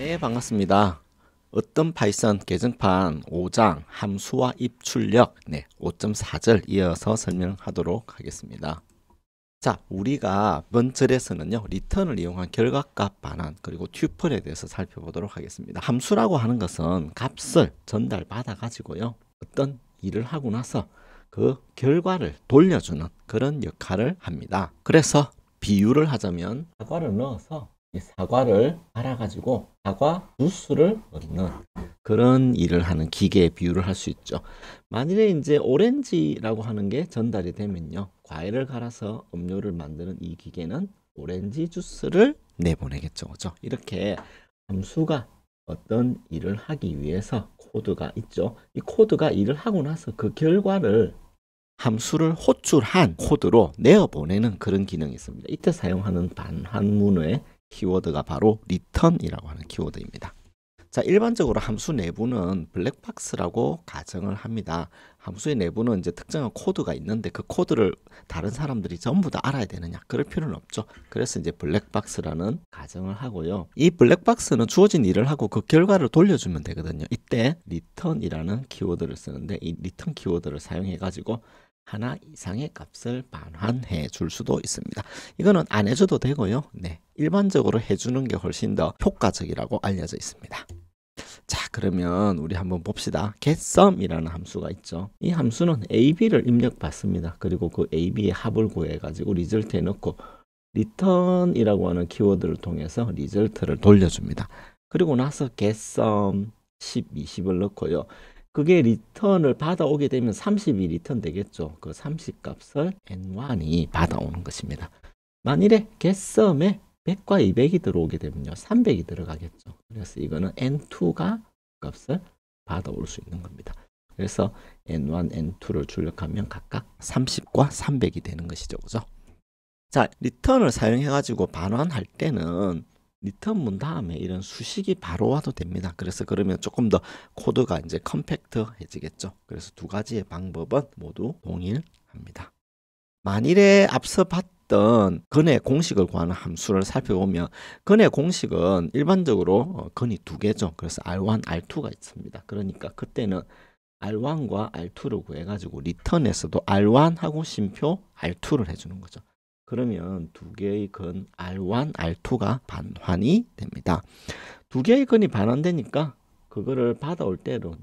네, 반갑습니다. 어떤 파이썬 개정판 5장 함수와 입출력 5.4절 이어서 설명하도록 하겠습니다. 자, 우리가 이번 절에서는요, 리턴을 이용한 결과값 반환 그리고 튜플에 대해서 살펴보도록 하겠습니다. 함수라고 하는 것은 값을 전달받아 가지고요, 어떤 일을 하고 나서 그 결과를 돌려주는 그런 역할을 합니다. 그래서 비유를 하자면 사과를 넣어서 이 사과를 갈아가지고 사과 주스를 얻는 그런 일을 하는 기계에 비유를 할 수 있죠. 만일에 이제 오렌지라고 하는 게 전달이 되면요, 과일을 갈아서 음료를 만드는 이 기계는 오렌지 주스를 내보내겠죠. 그죠? 이렇게 함수가 어떤 일을 하기 위해서 코드가 있죠. 이 코드가 일을 하고 나서 그 결과를 함수를 호출한 코드로 내어보내는 그런 기능이 있습니다. 이때 사용하는 반환문의 키워드가 바로 return이라고 하는 키워드입니다. 자, 일반적으로 함수 내부는 블랙박스라고 가정을 합니다. 함수의 내부는 이제 특정한 코드가 있는데 그 코드를 다른 사람들이 전부 다 알아야 되느냐? 그럴 필요는 없죠. 그래서 이제 블랙박스라는 가정을 하고요. 이 블랙박스는 주어진 일을 하고 그 결과를 돌려주면 되거든요. 이때 return이라는 키워드를 쓰는데 이 return 키워드를 사용해 가지고 하나 이상의 값을 반환해 줄 수도 있습니다. 이거는 안 해줘도 되고요. 일반적으로 해주는 게 훨씬 더 효과적이라고 알려져 있습니다. 자, 그러면 우리 한번 봅시다. getSum이라는 함수가 있죠. 이 함수는 AB를 입력받습니다. 그리고 그 AB의 합을 구해가지고 리절트에 넣고 return이라고 하는 키워드를 통해서 리절트를 돌려줍니다. 그리고 나서 getSum 10, 20을 넣고요. 그게 리턴을 받아오게 되면 30이 리턴 되겠죠. 그 30 값을 n1이 받아오는 것입니다. 만일에 getSum에 100과 200이 들어오게 되면요, 300이 들어가겠죠. 그래서 이거는 n2가 값을 받아올 수 있는 겁니다. 그래서 n1, n2를 출력하면 각각 30과 300이 되는 것이죠. 그죠? 자, 리턴을 사용해 가지고 반환할 때는 리턴문 다음에 이런 수식이 바로 와도 됩니다. 그래서 그러면 조금 더 코드가 이제 컴팩트해지겠죠. 그래서 두 가지의 방법은 모두 동일합니다. 만일에 앞서 봤던 근의 공식을 구하는 함수를 살펴보면 근의 공식은 일반적으로 근이 두 개죠. 그래서 R1, R2가 있습니다. 그러니까 그때는 R1과 R2를 구해가지고 리턴에서도 R1하고 쉼표 R2를 해주는 거죠. 그러면 두 개의 근 R1, R2가 반환이 됩니다. 두 개의 근이 반환되니까 그거를 받아올 적에도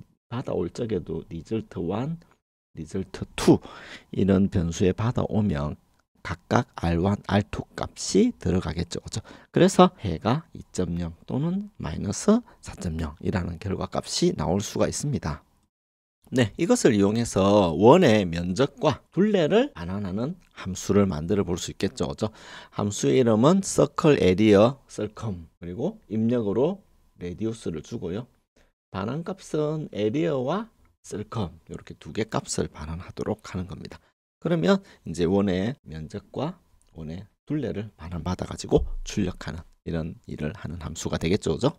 result1, result2 이런 변수에 받아오면 각각 R1, R2 값이 들어가겠죠. 그렇죠? 그래서 해가 2.0 또는 마이너스 4.0 이라는 결과 값이 나올 수가 있습니다. 네, 이것을 이용해서 원의 면적과 둘레를 반환하는 함수를 만들어 볼 수 있겠죠. 그죠? 함수의 이름은 circle area circum 그리고 입력으로 radius를 주고요. 반환값은 area와 circum 이렇게 두 개 값을 반환하도록 하는 겁니다. 그러면 이제 원의 면적과 원의 둘레를 반환받아 가지고 출력하는 이런 일을 하는 함수가 되겠죠. 그죠?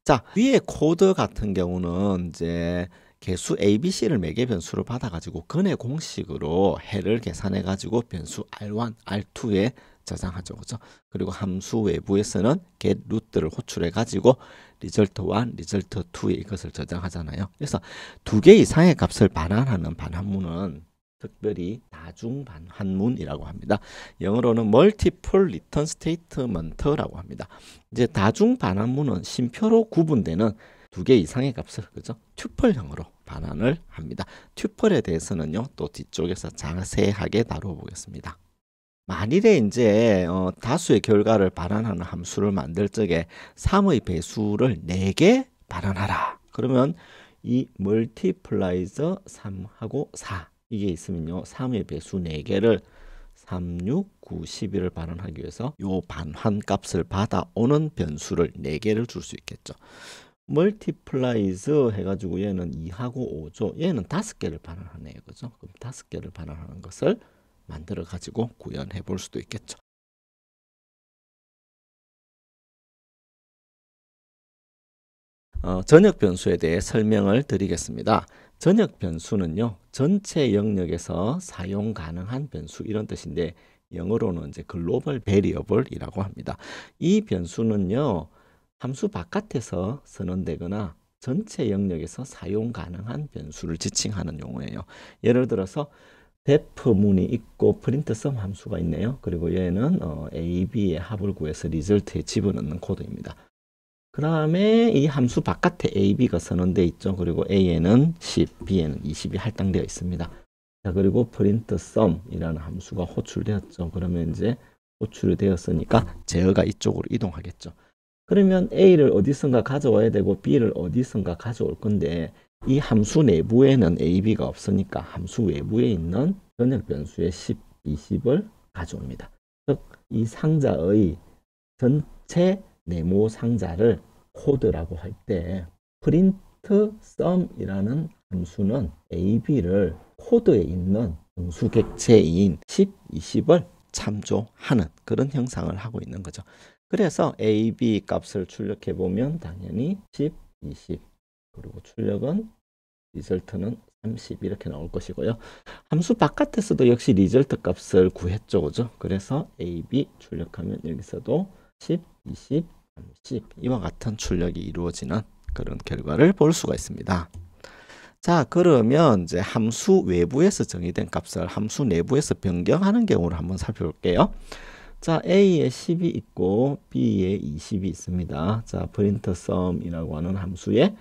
자, 위에 코드 같은 경우는 이제 개수 ABC를 매개 변수로 받아가지고 근의 공식으로 해를 계산해가지고 변수 R1, R2에 저장하죠. 그죠? 그리고 함수 외부에서는 get root를 호출해가지고 result1, result2에 이것을 저장하잖아요. 그래서 두 개 이상의 값을 반환하는 반환문은 특별히 다중 반환문이라고 합니다. 영어로는 multiple return statement라고 합니다. 이제 다중 반환문은 쉼표로 구분되는 두 개 이상의 값을 그죠? 튜플형으로 반환을 합니다. 튜플에 대해서는요, 또 뒤쪽에서 자세하게 다뤄보겠습니다. 만일에 이제 다수의 결과를 반환하는 함수를 만들 적에 3의 배수를 4개 반환하라. 그러면 이 multiplies 3하고 4 이게 있으면요, 3의 배수 4개를 3, 6, 9, 11을 반환하기 위해서 요 반환 값을 받아오는 변수를 4개를 줄 수 있겠죠. multiplies 해가지고 얘는 2하고 5죠. 얘는 5개를 반환하네요. 그죠? 그럼 5개를 반환하는 것을 만들어 가지고 구현해 볼 수도 있겠죠. 전역 변수에 대해 설명을 드리겠습니다. 전역 변수는요, 전체 영역에서 사용 가능한 변수 이런 뜻인데 영어로는 이제 글로벌 베리어블이라고 합니다. 이 변수는요, 함수 바깥에서 선언되거나 전체 영역에서 사용 가능한 변수를 지칭하는 용어예요. 예를 들어서 def문이 있고 printSum 함수가 있네요. 그리고 얘는 A, B의 합을 구해서 리절트에 집어넣는 코드입니다. 그 다음에 이 함수 바깥에 A, B가 선언되어 있죠. 그리고 A에는 10, B에는 20이 할당되어 있습니다. 자, 그리고 printSum이라는 함수가 호출되었죠. 그러면 이제 호출이 되었으니까 제어가 이쪽으로 이동하겠죠. 그러면 A를 어디선가 가져와야 되고 B를 어디선가 가져올 건데 이 함수 내부에는 A, B가 없으니까 함수 외부에 있는 전역 변수의 10, 20을 가져옵니다. 즉, 이 상자의 전체 네모 상자를 코드라고 할 때 printSum이라는 함수는 A, B를 코드에 있는 정수 객체인 10, 20을 참조하는 그런 형상을 하고 있는 거죠. 그래서 A, B 값을 출력해 보면 당연히 10, 20 그리고 출력은 리절트는 30 이렇게 나올 것이고요. 함수 바깥에서도 역시 리절트 값을 구했죠. 그죠? 그래서 A, B 출력하면 여기서도 10, 20, 30 이와 같은 출력이 이루어지는 그런 결과를 볼 수가 있습니다. 자, 그러면 이제 함수 외부에서 정의된 값을 함수 내부에서 변경하는 경우를 한번 살펴볼게요. 자, A에 10이 있고 B에 20이 있습니다. 자, printSum이라고 하는 함수에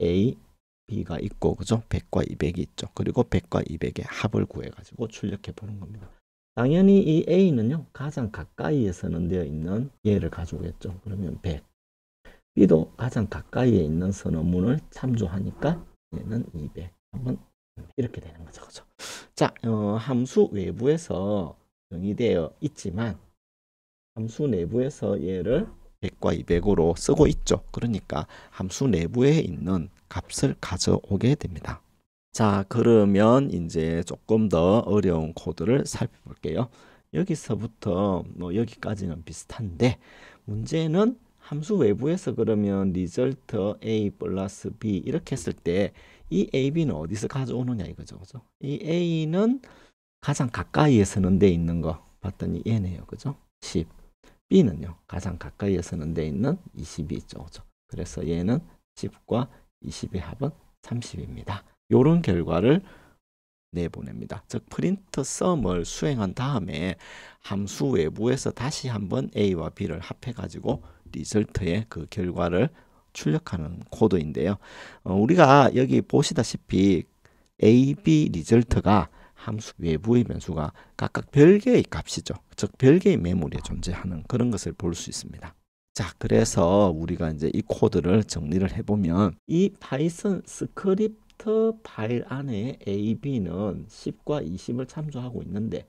A, B가 있고, 그죠? 100과 200이 있죠. 그리고 100과 200의 합을 구해가지고 출력해 보는 겁니다. 당연히 이 A는요, 가장 가까이에 선언되어 있는 얘를 가져오겠죠. 그러면 100. B도 가장 가까이에 있는 선언문을 참조하니까 얘는 200. 한번 이렇게 되는 거죠. 그죠? 자, 함수 외부에서 정의되어 있지만 함수 내부에서 얘를 100과 200으로 쓰고 있죠. 그러니까 함수 내부에 있는 값을 가져오게 됩니다. 자, 그러면 이제 조금 더 어려운 코드를 살펴볼게요. 여기서부터 뭐 여기까지는 비슷한데 문제는 함수 외부에서 그러면 리절트 A 플러스 B 이렇게 했을 때 이 A, B는 어디서 가져오느냐 이거죠. 그죠? 이 A는 가장 가까이에 선언되어 있는 거 봤더니 얘네요. 그죠? 10. B는요. 가장 가까이에 선언되어 있는 20이 있죠. 그죠? 그래서 얘는 10과 20의 합은 30입니다. 이런 결과를 내보냅니다. 즉 printSum을 수행한 다음에 함수 외부에서 다시 한번 A와 B를 합해 가지고 리절트의 그 결과를 출력하는 코드인데요. 우리가 여기 보시다시피 A, B 리절트가 함수 외부의 변수가 각각 별개의 값이죠. 즉 별개의 메모리에 존재하는 그런 것을 볼 수 있습니다. 자, 그래서 우리가 이제 이 코드를 정리를 해보면 이 파이썬 스크립트 파일 안에 A, B는 10과 20을 참조하고 있는데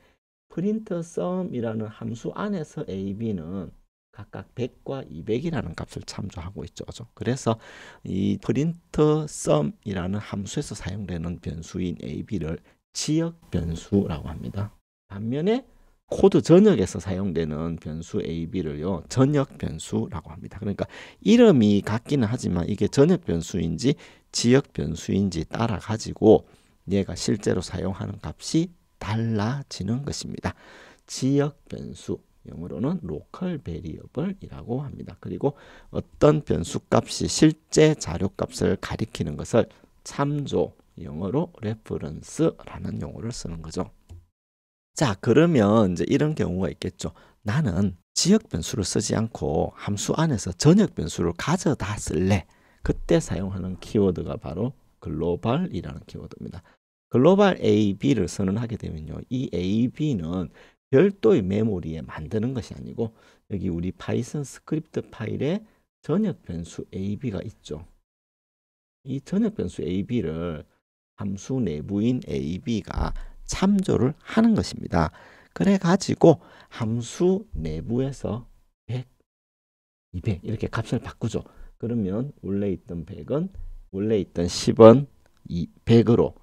printSum이라는 함수 안에서 A, B는 각각 100과 200이라는 값을 참조하고 있죠. 그래서 이 printSum이라는 함수에서 사용되는 변수인 A, B를 지역 변수라고 합니다. 반면에 코드 전역에서 사용되는 변수 A, B를요, 전역 변수라고 합니다. 그러니까 이름이 같기는 하지만 이게 전역 변수인지 지역 변수인지 따라 가지고 얘가 실제로 사용하는 값이 달라지는 것입니다. 지역 변수, 영어로는 local variable이라고 합니다. 그리고 어떤 변수 값이 실제 자료 값을 가리키는 것을 참조, 영어로 reference라는 용어를 쓰는 거죠. 자, 그러면 이제 이런 경우가 있겠죠. 나는 지역 변수를 쓰지 않고 함수 안에서 전역 변수를 가져다 쓸래. 그때 사용하는 키워드가 바로 글로벌이라는 키워드입니다. 글로벌 A, B를 선언하게 되면요. 이 A, B는 별도의 메모리에 만드는 것이 아니고 여기 우리 파이썬 스크립트 파일에 전역 변수 A, B가 있죠. 이 전역 변수 A, B를 함수 내부인 A, B가 참조를 하는 것입니다. 그래 가지고 함수 내부에서 100, 200 이렇게 값을 바꾸죠. 그러면 원래 있던 100은 원래 있던 10은 100으로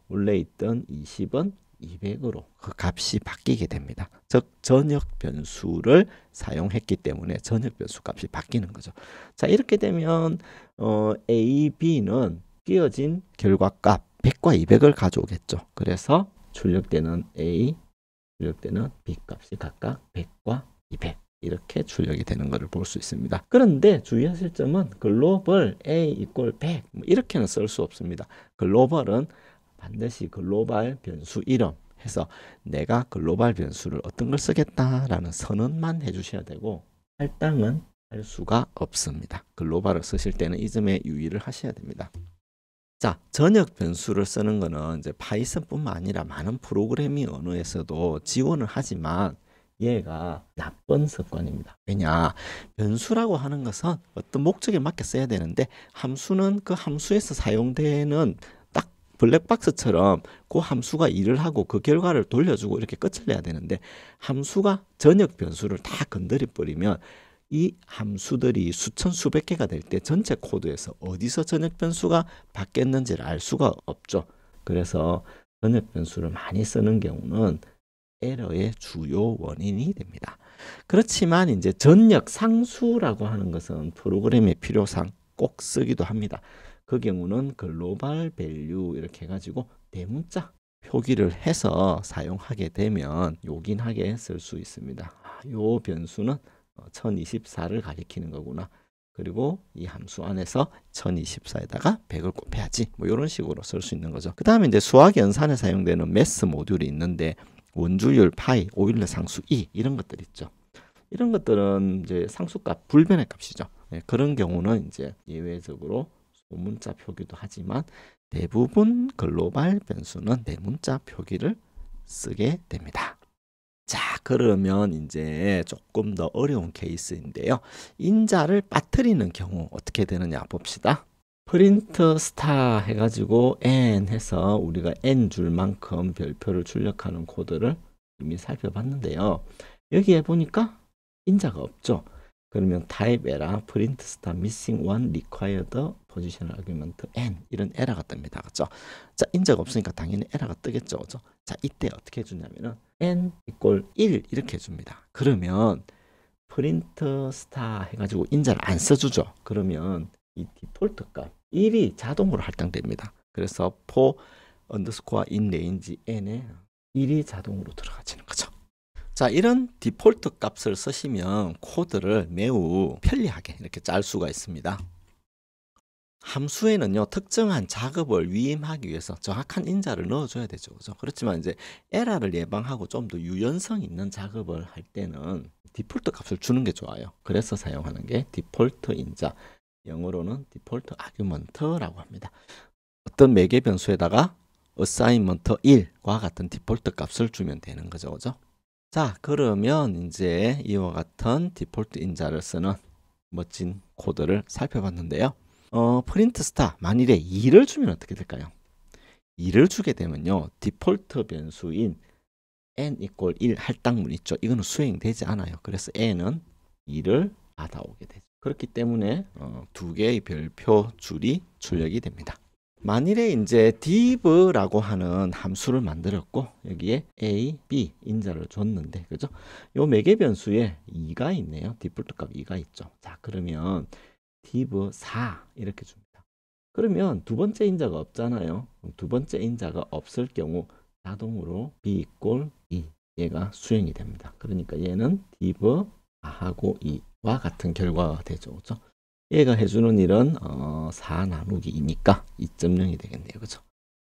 원래 있던 20은 200으로 그 값이 바뀌게 됩니다. 즉 전역 변수를 사용했기 때문에 전역 변수 값이 바뀌는 거죠. 자, 이렇게 되면 A, B는 끼어진 결과값 100과 200을 가져오겠죠. 그래서 출력되는 A, 출력되는 B 값이 각각 100과 200 이렇게 출력이 되는 것을 볼 수 있습니다. 그런데 주의하실 점은 글로벌 A 이꼴 100 이렇게는 쓸 수 없습니다. 글로벌은 반드시 글로벌 변수 이름 해서 내가 글로벌 변수를 어떤 걸 쓰겠다라는 선언만 해주셔야 되고 할당은 할 수가 없습니다. 글로벌을 쓰실 때는 이 점에 유의를 하셔야 됩니다. 자, 전역 변수를 쓰는 거는 이제 파이썬뿐만 아니라 많은 프로그래밍 언어에서도 지원을 하지만 얘가 나쁜 습관입니다. 왜냐? 변수라고 하는 것은 어떤 목적에 맞게 써야 되는데 함수는 그 함수에서 사용되는 딱 블랙박스처럼 그 함수가 일을 하고 그 결과를 돌려주고 이렇게 끝을 내야 되는데 함수가 전역 변수를 다 건드려 버리면 이 함수들이 수천 수백 개가 될 때 전체 코드에서 어디서 전역 변수가 바뀌었는지를 알 수가 없죠. 그래서 전역 변수를 많이 쓰는 경우는 에러의 주요 원인이 됩니다. 그렇지만 이제 전역 상수라고 하는 것은 프로그램의 필요상 꼭 쓰기도 합니다. 그 경우는 글로벌 밸류 이렇게 해가지고 대문자 표기를 해서 사용하게 되면 요긴하게 쓸 수 있습니다. 요 변수는 1024를 가리키는 거구나. 그리고 이 함수 안에서 1024에다가 100을 곱해야지. 뭐 이런 식으로 쓸 수 있는 거죠. 그 다음에 이제 수학 연산에 사용되는 매스 모듈이 있는데 원주율, 파이, 오일러 상수 2 이런 것들 있죠. 이런 것들은 이제 상수값, 불변의 값이죠. 네, 그런 경우는 이제 예외적으로 소문자 표기도 하지만 대부분 글로벌 변수는 대문자 표기를 쓰게 됩니다. 자, 그러면 이제 조금 더 어려운 케이스인데요. 인자를 빠뜨리는 경우 어떻게 되느냐 봅시다. 프린트 스타 해가지고 n 해서 우리가 n 줄만큼 별표를 출력하는 코드를 이미 살펴봤는데요. 여기에 보니까 인자가 없죠. 그러면 type error print star missing one required positional argument n 이런 에러가 뜹니다. 그렇죠? 자, 인자가 없으니까 당연히 에러가 뜨겠죠. 그렇죠? 자, 이때 어떻게 해주냐면은 n 이꼴 1 이렇게 해줍니다. 그러면 프린트 스타 해가지고 인자를 안 써주죠. 그러면 이 디폴트 값 1이 자동으로 할당됩니다. 그래서 for underscore in range n에 1이 자동으로 들어가지는 거죠. 자, 이런 디폴트 값을 쓰시면 코드를 매우 편리하게 이렇게 짤 수가 있습니다. 함수에는요, 특정한 작업을 위임하기 위해서 정확한 인자를 넣어줘야 되죠. 그죠? 그렇지만 이제 에러를 예방하고 좀 더 유연성 있는 작업을 할 때는 디폴트 값을 주는 게 좋아요. 그래서 사용하는 게 디폴트 인자. 영어로는 디폴트 아규먼트라고 합니다. 어떤 매개 변수에다가 어사인먼트 1과 같은 디폴트 값을 주면 되는 거죠. 그죠? 자, 그러면 이제 이와 같은 디폴트 인자를 쓰는 멋진 코드를 살펴봤는데요. 프린트 스타 만일에 2를 주면 어떻게 될까요? 2를 주게 되면요. 디폴트 변수인 n 이꼴 1 할당문 있죠. 이거는 수행되지 않아요. 그래서 n은 2를 받아오게 되죠. 그렇기 때문에 두 개의 별표 줄이 출력이 됩니다. 만일에 이제 div라고 하는 함수를 만들었고 여기에 a, b 인자를 줬는데 그죠? 요 매개 변수에 2가 있네요. 디폴트 값 2가 있죠. 자, 그러면 div 4 이렇게 줍니다. 그러면 두 번째 인자가 없잖아요. 두 번째 인자가 없을 경우 자동으로 b 이꼴 2 얘가 수행이 됩니다. 그러니까 얘는 div 4하고 2와 같은 결과가 되죠. 그렇죠? 얘가 해주는 일은 4 나누기 2니까 2.0이 되겠네요. 그죠?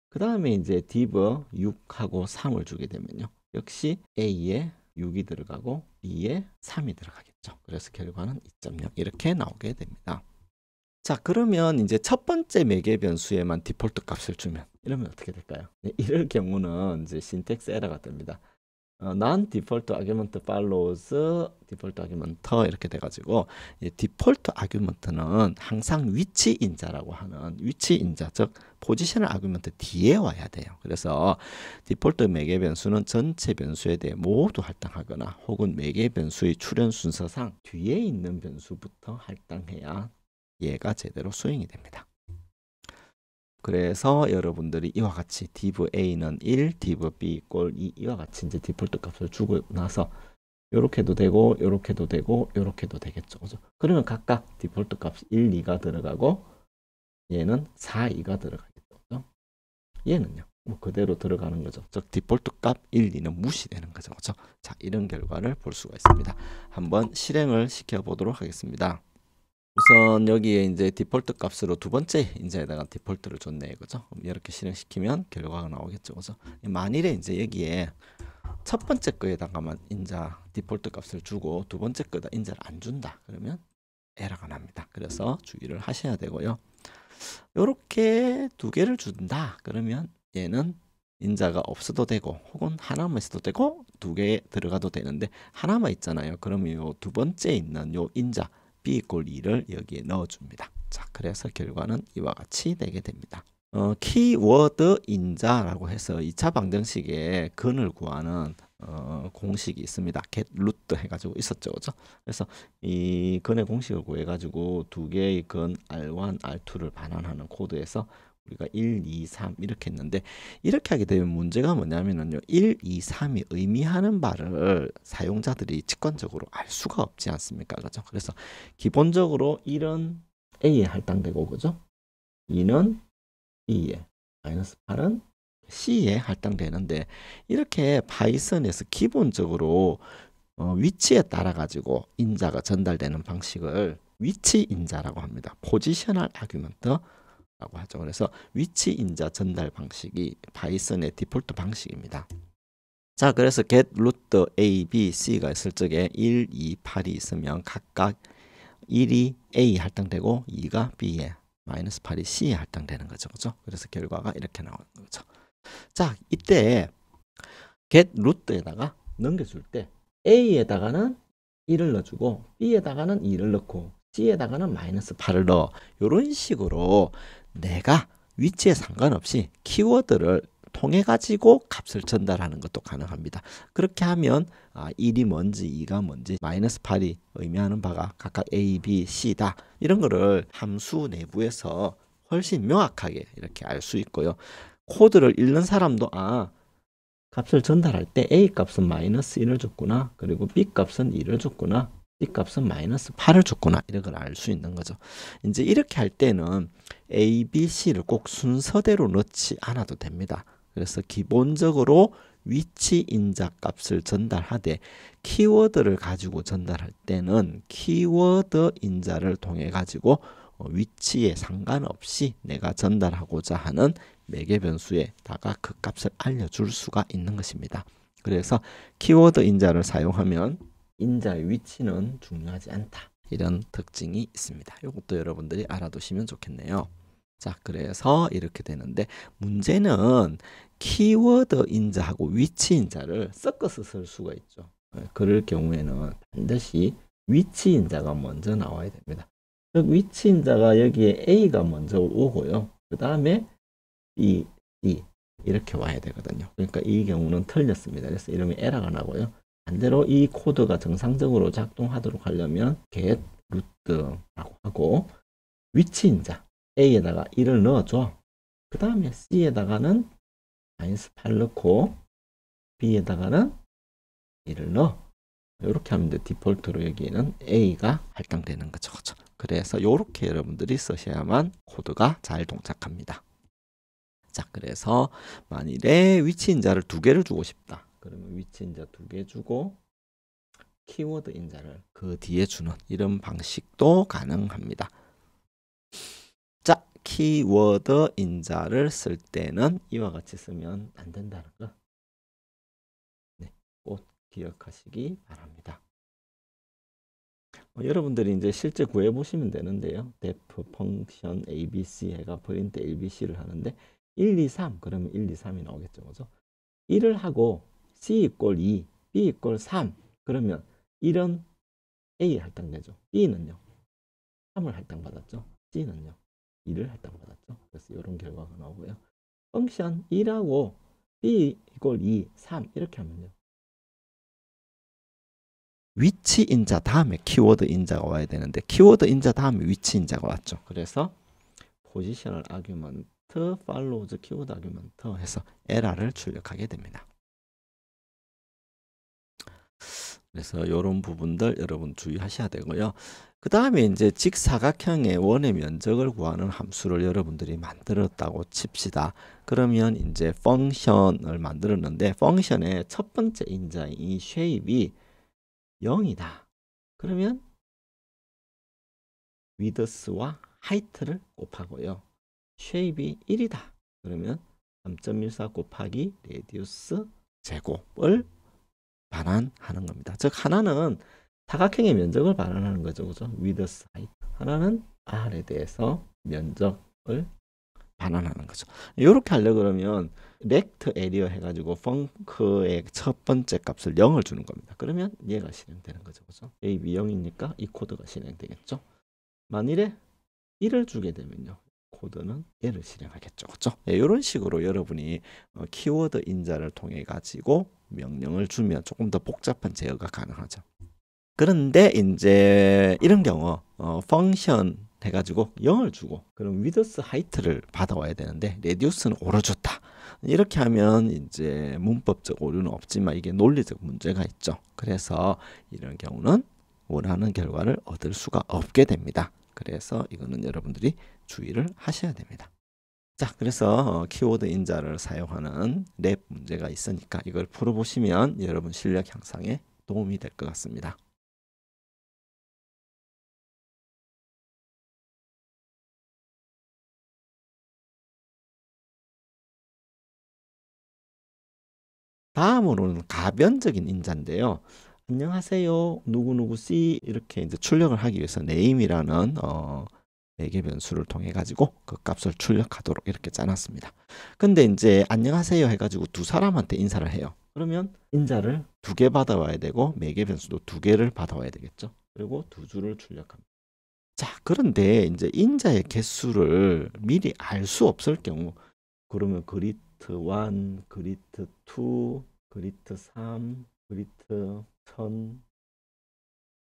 그 다음에 이제 div 6하고 3을 주게 되면요. 역시 A에 6이 들어가고 B에 3이 들어가겠죠. 그래서 결과는 2.0 이렇게 나오게 됩니다. 자, 그러면 이제 첫 번째 매개 변수에만 디폴트 값을 주면 이러면 어떻게 될까요? 네, 이럴 경우는 이제 신텍스 에러가 뜹니다. non default argument follows default argument 이렇게 돼가지고 디폴트 아규먼트는 항상 위치 인자라고 하는 위치 인자 즉 포지셔널 아규먼트 뒤에 와야 돼요. 그래서 디폴트 매개 변수는 전체 변수에 대해 모두 할당하거나 혹은 매개 변수의 출현 순서상 뒤에 있는 변수부터 할당해야 얘가 제대로 수행이 됩니다. 그래서 여러분들이 이와 같이 div a는 1, div b 이꼴 2 이와 같이 이제 디폴트 값을 주고 나서 요렇게도 되고 요렇게도 되고 요렇게도 되겠죠. 그죠? 그러면 각각 디폴트 값 1, 2가 들어가고 얘는 4, 2가 들어가겠죠. 그죠? 얘는요. 뭐 그대로 들어가는 거죠. 즉 디폴트 값 1, 2는 무시되는 거죠. 그렇죠? 자, 이런 결과를 볼 수가 있습니다. 한번 실행을 시켜 보도록 하겠습니다. 우선 여기에 이제 디폴트 값으로 두 번째 인자에다가 디폴트를 줬네, 그죠? 이렇게 실행시키면 결과가 나오겠죠, 그죠? 만일에 이제 여기에 첫 번째 거에다가만 인자 디폴트 값을 주고 두 번째 거에다 인자를 안 준다, 그러면 에러가 납니다. 그래서 주의를 하셔야 되고요. 이렇게 두 개를 준다, 그러면 얘는 인자가 없어도 되고 혹은 하나만 있어도 되고 두 개 들어가도 되는데 하나만 있잖아요. 그러면 요 두 번째 있는 요 인자 b 이퀄 2를 여기에 넣어줍니다. 자, 그래서 결과는 이와 같이 되게 됩니다. 키워드 인자라고 해서 2차 방정식에 근을 구하는 공식이 있습니다. get root 해가지고 있었죠, 그죠? 그래서 이 근의 공식을 구해가지고 두 개의 근 R1, R2를 반환하는 코드에서 우리가 1, 2, 3 이렇게 했는데 이렇게 하게 되면 문제가 뭐냐면요. 1, 2, 3이 의미하는 바를 사용자들이 직관적으로 알 수가 없지 않습니까? 그죠? 그래서 기본적으로 1은 A에 할당되고, 그죠? 2는 B에, 마이너스 8은 C에 할당되는데 이렇게 파이썬에서 기본적으로 위치에 따라 가지고 인자가 전달되는 방식을 위치 인자라고 합니다. 포지셔널 아규먼트 라고 하죠. 그래서 위치 인자 전달 방식이 파이썬의 디폴트 방식입니다. 자, 그래서 get root a, b, c가 있을 적에 1, 2, 8이 있으면 각각 1이 a 할당되고 2가 b에, 마이너스 8이 c에 할당되는 거죠. 그죠? 그래서 결과가 이렇게 나오는 거죠. 자, 이때 get root에다가 넘겨줄 때 a에다가는 1을 넣어주고 b에다가는 2를 넣고 c에다가는 마이너스 8을 넣어. 이런 식으로 내가 위치에 상관없이 키워드를 통해 가지고 값을 전달하는 것도 가능합니다. 그렇게 하면 1이 뭔지 2가 뭔지 마이너스 8이 의미하는 바가 각각 A, B, C다. 이런 거를 함수 내부에서 훨씬 명확하게 이렇게 알 수 있고요. 코드를 읽는 사람도 값을 전달할 때 A 값은 마이너스 1을 줬구나. 그리고 B 값은 2를 줬구나. C 값은 마이너스 8을 줬구나. 이런 걸 알 수 있는 거죠. 이제 이렇게 할 때는 A, B, C를 꼭 순서대로 넣지 않아도 됩니다. 그래서 기본적으로 위치 인자 값을 전달하되 키워드를 가지고 전달할 때는 키워드 인자를 통해 가지고 위치에 상관없이 내가 전달하고자 하는 매개 변수에다가 그 값을 알려줄 수가 있는 것입니다. 그래서 키워드 인자를 사용하면 인자의 위치는 중요하지 않다. 이런 특징이 있습니다. 이것도 여러분들이 알아두시면 좋겠네요. 자, 그래서 이렇게 되는데 문제는 키워드 인자하고 위치 인자를 섞어서 쓸 수가 있죠. 그럴 경우에는 반드시 위치 인자가 먼저 나와야 됩니다. 즉 위치 인자가 여기에 A가 먼저 오고요. 그 다음에 B, D 이렇게 와야 되거든요. 그러니까 이 경우는 틀렸습니다. 그래서 이름이 에러가 나고요. 반대로 이 코드가 정상적으로 작동하도록 하려면 get root라고 하고 위치 인자 A에다가 1을 넣어줘. 그 다음에 C에다가는 마이너스 8 넣고 B에다가는 1을 넣어. 이렇게 하면 디폴트로 여기에는 A가 할당되는 거죠. 그렇죠? 그래서 이렇게 여러분들이 쓰셔야만 코드가 잘 동작합니다. 자, 그래서 만일에 위치 인자를 두 개를 주고 싶다. 그러면 위치 인자 두 개 주고 키워드 인자를 그 뒤에 주는 이런 방식도 가능합니다. 자, 키워드 인자를 쓸 때는 이와 같이 쓰면 안 된다는 거. 네, 꼭 기억하시기 바랍니다. 여러분들이 이제 실제 구해 보시면 되는데요. def 펑션 abc 해가 프린트 abc를 하는데 1, 2, 3 그러면 1, 2, 3이 나오겠죠. 그죠? 1을 하고 c 이꼴 2, b 이꼴 3 그러면 1은 a 할당되죠. b는요. 3을 할당받았죠. c는요. 2를 할당받았죠. 그래서 이런 결과가 나오고요. 펑션 1하고 b 이꼴 2, 3 이렇게 하면요. 위치 인자 다음에 키워드 인자가 와야 되는데 키워드 인자 다음에 위치 인자가 왔죠. 그래서 포지셔널 아규먼트 팔로우즈 키워드 아규먼트 해서 에러를 출력하게 됩니다. 그래서 이런 부분들 여러분 주의하셔야 되고요. 그 다음에 이제 직사각형의 원의 면적을 구하는 함수를 여러분들이 만들었다고 칩시다. 그러면 이제 펑션을 만들었는데 펑션의 첫 번째 인자인 이 쉐입이 0이다. 그러면 위드스와 하이트를 곱하고요. 쉐입이 1이다. 그러면 3.14 곱하기 레디우스 제곱을 반환하는 겁니다. 즉 하나는 사각형의 면적을 반환하는 거죠. 그죠? 위드스 하이트. 하나는 R에 대해서 면적을 반환하는 거죠. 이렇게 하려고 그러면 렉트 에리어 해가지고 펑크의 첫 번째 값을 0을 주는 겁니다. 그러면 얘가 실행되는 거죠. 그죠? A, B 0이니까 이 코드가 실행되겠죠. 만일에 1을 주게 되면요. 코드는 얘를 실행하겠죠. 그렇죠? 네, 이런 식으로 여러분이 키워드 인자를 통해 가지고 명령을 주면 조금 더 복잡한 제어가 가능하죠. 그런데 이제 이런 경우 펑션 해가지고 0을 주고 그럼 위드스 하이트를 받아와야 되는데 레디우스는 5를 줬다. 이렇게 하면 이제 문법적 오류는 없지만 이게 논리적 문제가 있죠. 그래서 이런 경우는 원하는 결과를 얻을 수가 없게 됩니다. 그래서 이거는 여러분들이 주의를 하셔야 됩니다. 자, 그래서 키워드 인자를 사용하는 랩 문제가 있으니까 이걸 풀어보시면 여러분 실력 향상에 도움이 될 것 같습니다. 다음으로는 가변적인 인자인데요. 안녕하세요. 누구누구 C 이렇게 이제 출력을 하기 위해서 name이라는 매개 변수를 통해 가지고 그 값을 출력하도록 이렇게 짜놨습니다. 근데 이제 안녕하세요 해가지고 두 사람한테 인사를 해요. 그러면 인자를 2개 받아와야 되고 매개 변수도 2개를 받아와야 되겠죠. 그리고 2줄을 출력합니다. 자, 그런데 이제 인자의 개수를 미리 알 수 없을 경우 그러면 그리트 1, 그리트 2, 그리트 3, 그리트 1000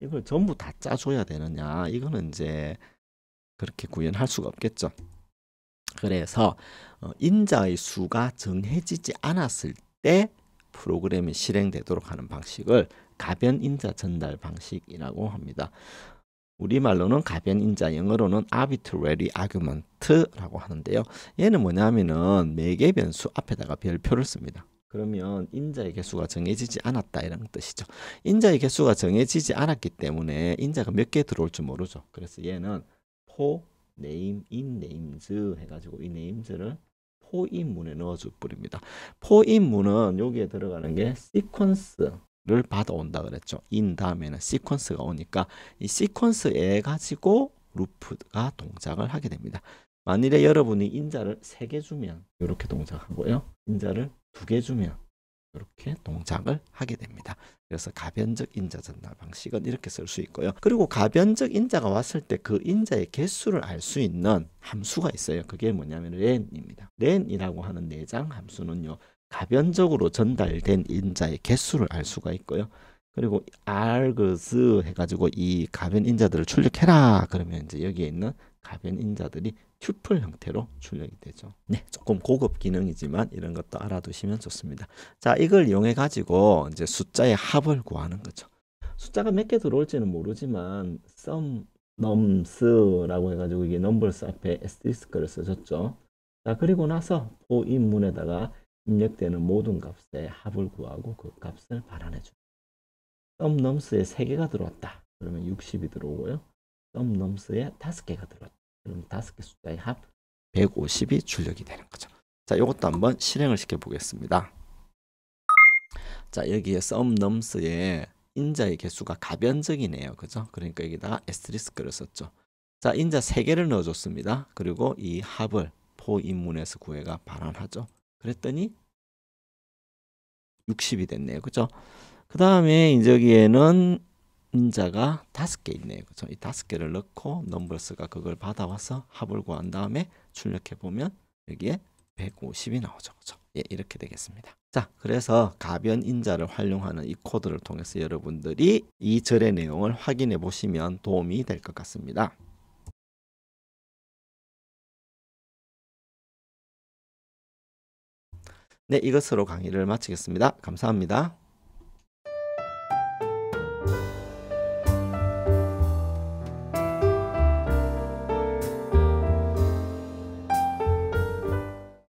이걸 전부 다 짜줘야 되느냐? 이거는 이제 그렇게 구현할 수가 없겠죠. 그래서 인자의 수가 정해지지 않았을 때 프로그램이 실행되도록 하는 방식을 가변 인자 전달 방식이라고 합니다. 우리말로는 가변 인자, 영어로는 arbitrary argument라고 하는데요. 얘는 뭐냐면은 매개 변수 앞에다가 별표를 씁니다. 그러면 인자의 개수가 정해지지 않았다 이런 뜻이죠. 인자의 개수가 정해지지 않았기 때문에 인자가 몇 개 들어올 줄 모르죠. 그래서 얘는 for name in names 해가지고 이 names를 포인문에 넣어줄 뿌립니다. 포인문은 여기에 들어가는 게 시퀀스를 받아온다 그랬죠. in 다음에는 시퀀스가 오니까 이 시퀀스에 가지고 루프가 동작을 하게 됩니다. 만일에 여러분이 인자를 3개 주면 이렇게 동작하고요. 인자를 2개 주면 이렇게 동작을 하게 됩니다. 그래서 가변적 인자 전달 방식은 이렇게 쓸 수 있고요. 그리고 가변적 인자가 왔을 때 그 인자의 개수를 알 수 있는 함수가 있어요. 그게 뭐냐면 len입니다. len이라고 하는 내장 함수는요. 가변적으로 전달된 인자의 개수를 알 수가 있고요. 그리고 args 해가지고 이 가변 인자들을 출력해라. 그러면 이제 여기에 있는 가변 인자들이 튜플 형태로 출력이 되죠. 네, 조금 고급 기능이지만 이런 것도 알아두시면 좋습니다. 자, 이걸 이용해 가지고 이제 숫자의 합을 구하는 거죠. 숫자가 몇 개 들어올지는 모르지만 sum, nums라고 해가지고 이게 numbers 앞에 asteris크를 써줬죠. 자, 그리고 나서 포인문에다가 입력되는 모든 값의 합을 구하고 그 값을 반환해 줍니다. sum nums에 3개가 들어왔다. 그러면 60이 들어오고요. sum nums에 5개가 들어왔다. 그럼 5개 숫자의 합 150이 출력이 되는 거죠. 자, 이것도 한번 실행을 시켜 보겠습니다. 자, 여기에 sum nums에 인자의 개수가 가변적이네요. 그죠? 그러니까 여기다가 에스테리스크를 썼죠. 자, 인자 3개를 넣어줬습니다. 그리고 이 합을 포인문에서 구해가 반환하죠. 그랬더니 60이 됐네요. 그죠? 그 다음에 이제 여기에는 인자가 5개 있네요. 그죠? 이 5개를 넣고 넘버스가 그걸 받아와서 합을 구한 다음에 출력해 보면 여기에 150이 나오죠. 그죠? 예, 이렇게 되겠습니다. 자, 그래서 가변 인자를 활용하는 이 코드를 통해서 여러분들이 이 절의 내용을 확인해 보시면 도움이 될 것 같습니다. 네, 이것으로 강의를 마치겠습니다. 감사합니다.